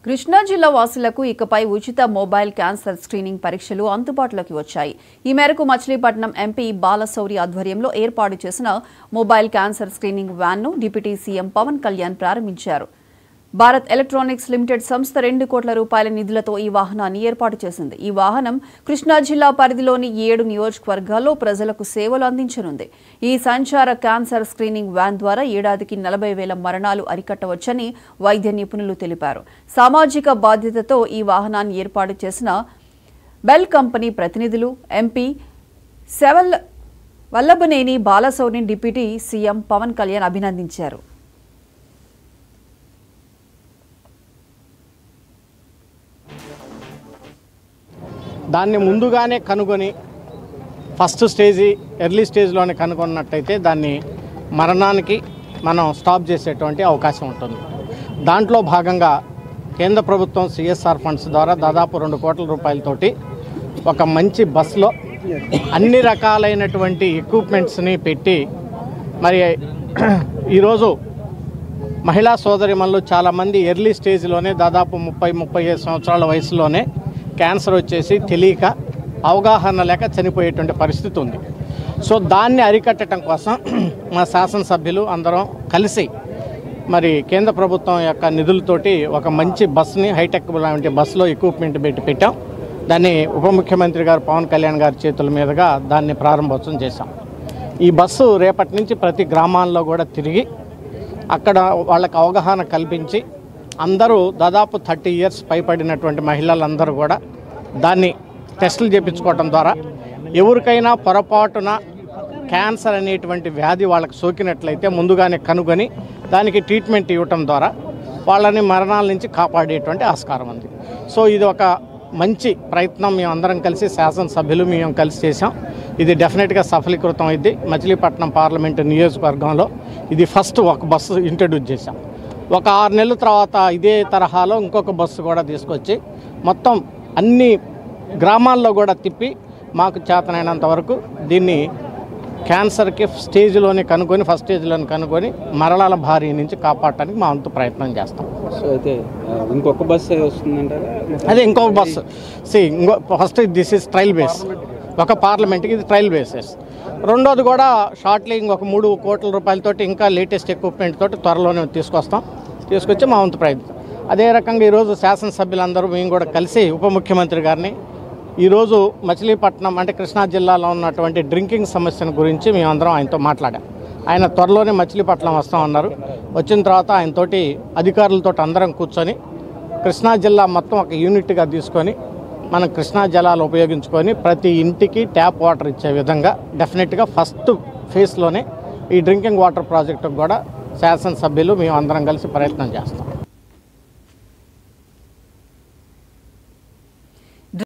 కృష్ణా జిల్లా వాసులకు ఇకపై ఉచిత మొబైల్ క్యాన్సర్ స్క్రీనింగ్ పరీక్షలు అందుబాటులోకి వచ్చాయి. ఈ మేరకు మచిలీపట్నం ఎంపీ బాలశౌరి ఆధ్వర్యంలో ఏర్పాటు చేసిన మొబైల్ క్యాన్సర్ స్క్రీనింగ్ వ్యాన్ను డిప్యూటీ సీఎం పవన్ కళ్యాణ్ ప్రారంభించారు. భారత్ ఎలక్ట్రానిక్స్ లిమిటెడ్ సంస్థ 2 కోట్ల రూపాయల నిధులతో ఈ వాహనాన్ని ఏర్పాటు చేసింది. ఈ వాహనం కృష్ణా జిల్లా పరిధిలోని 7 నియోజకవర్గాల్లో ప్రజలకు సేవలు అందించనుంది. ఈ సంచార క్యాన్సర్ స్క్రీనింగ్ వ్యాన్ ద్వారా ఏడాదికి 40,000 మరణాలు అరికట్టవచ్చని వైద్య నిపుణులు తెలిపారు. సామాజిక బాధ్యతతో ఈ వాహనాన్ని ఏర్పాటు చేసిన బెల్ కంపెనీ ప్రతినిధులు ఎంపీ వల్లభనేని బాలశౌరిని డిప్యూటీ సీఎం పవన్ కళ్యాణ్ అభినందించారు. దాన్ని ముందుగానే కనుగొని ఫస్ట్ స్టేజీ ఎర్లీ స్టేజ్లోనే కనుగొన్నట్టయితే దాన్ని మరణానికి మనం స్టాప్ చేసేటువంటి అవకాశం ఉంటుంది. దాంట్లో భాగంగా కేంద్ర ప్రభుత్వం సిఎస్ఆర్ ఫండ్స్ ద్వారా దాదాపు 2 కోట్ల రూపాయలతోటి ఒక మంచి బస్సులో అన్ని రకాలైనటువంటి ఎక్విప్మెంట్స్ని పెట్టి మరి ఈరోజు మహిళా సోదరిమణులు చాలామంది ఎర్లీ స్టేజ్లోనే దాదాపు 30-35 సంవత్సరాల వయసులోనే క్యాన్సర్ వచ్చేసి తెలియక అవగాహన లేక చనిపోయేటువంటి పరిస్థితి ఉంది. సో దాన్ని అరికట్టడం కోసం మా శాసనసభ్యులు అందరం కలిసి మరి కేంద్ర ప్రభుత్వం యొక్క నిధులతోటి ఒక మంచి బస్సుని హైటెక్ లాంటి బస్సులో ఎక్విప్మెంట్ పెట్టాం. దాన్ని ఉప ముఖ్యమంత్రి గారు పవన్ కళ్యాణ్ గారి చేతుల మీదుగా దాన్ని ప్రారంభోత్సవం చేశాం. ఈ బస్సు రేపటి నుంచి ప్రతి గ్రామాల్లో కూడా తిరిగి అక్కడ వాళ్ళకి అవగాహన కల్పించి అందరూ దాదాపు 30 ఇయర్స్ పైబడినటువంటి మహిళలందరూ కూడా దాన్ని టెస్టులు చేయించుకోవటం ద్వారా ఎవరికైనా పొరపాటున క్యాన్సర్ అనేటువంటి వ్యాధి వాళ్ళకి సోకినట్లయితే ముందుగానే కనుగొని దానికి ట్రీట్మెంట్ ఇవ్వటం ద్వారా వాళ్ళని మరణాల నుంచి కాపాడేటువంటి ఆస్కారం ఉంది. సో ఇది ఒక మంచి ప్రయత్నం మేము అందరం కలిసి శాసనసభ్యులు మేము కలిసి చేసాం. ఇది డెఫినెట్గా సఫలీకృతం అయింది. మచిలీపట్నం పార్లమెంటు నియోజకవర్గంలో ఇది ఫస్ట్ ఒక బస్సు ఇంట్రడ్యూస్ చేశాం. ఒక 6 నెలల తర్వాత ఇదే తరహాలో ఇంకొక బస్సు కూడా తీసుకొచ్చి మొత్తం అన్ని గ్రామాల్లో కూడా తిప్పి మాకు చేతనైనంత వరకు దీన్ని క్యాన్సర్కి స్టేజ్లోనే కనుక్కొని ఫస్ట్ స్టేజ్లోనే కనుక్కొని మరణాల భారీ నుంచి కాపాడటానికి మా వంతు ప్రయత్నం చేస్తాం. సో అయితే ఇంకొక బస్సు వస్తుందంటారా? అదే ఇంకొక bus first this is trial base. ఒక పార్లమెంట్కి ఇది ట్రయల్ బేసెస్. రెండోది కూడా షార్ట్లీ ఇంకొక 3 కోట్ల రూపాయలతోటి ఇంకా లేటెస్ట్ ఎక్విప్మెంట్ తోటి త్వరలోనే తీసుకొచ్చి మా వంతు ప్రయత్నం. అదే రకంగా ఈరోజు శాసనసభ్యులందరూ మేము కూడా కలిసి ఉప ముఖ్యమంత్రి గారిని ఈరోజు మచిలీపట్నం అంటే కృష్ణా జిల్లాలో ఉన్నటువంటి డ్రింకింగ్ సమస్యను గురించి మేమందరం ఆయనతో మాట్లాడాం. ఆయన త్వరలోనే మచిలీపట్నం వస్తామన్నారు. వచ్చిన తర్వాత ఆయనతోటి అధికారులతో అందరం కూర్చొని కృష్ణా జిల్లా మొత్తం ఒక యూనిట్గా తీసుకొని మనం కృష్ణా జలాలు ఉపయోగించుకొని ప్రతి ఇంటికి ట్యాప్ వాటర్ ఇచ్చే విధంగా డెఫినెట్గా ఫస్ట్ ఫేజ్లోనే ఈ డ్రింకింగ్ వాటర్ ప్రాజెక్టుకు కూడా శాసనసభ్యులు మేము అందరం కలిసి ప్రయత్నం చేస్తాం.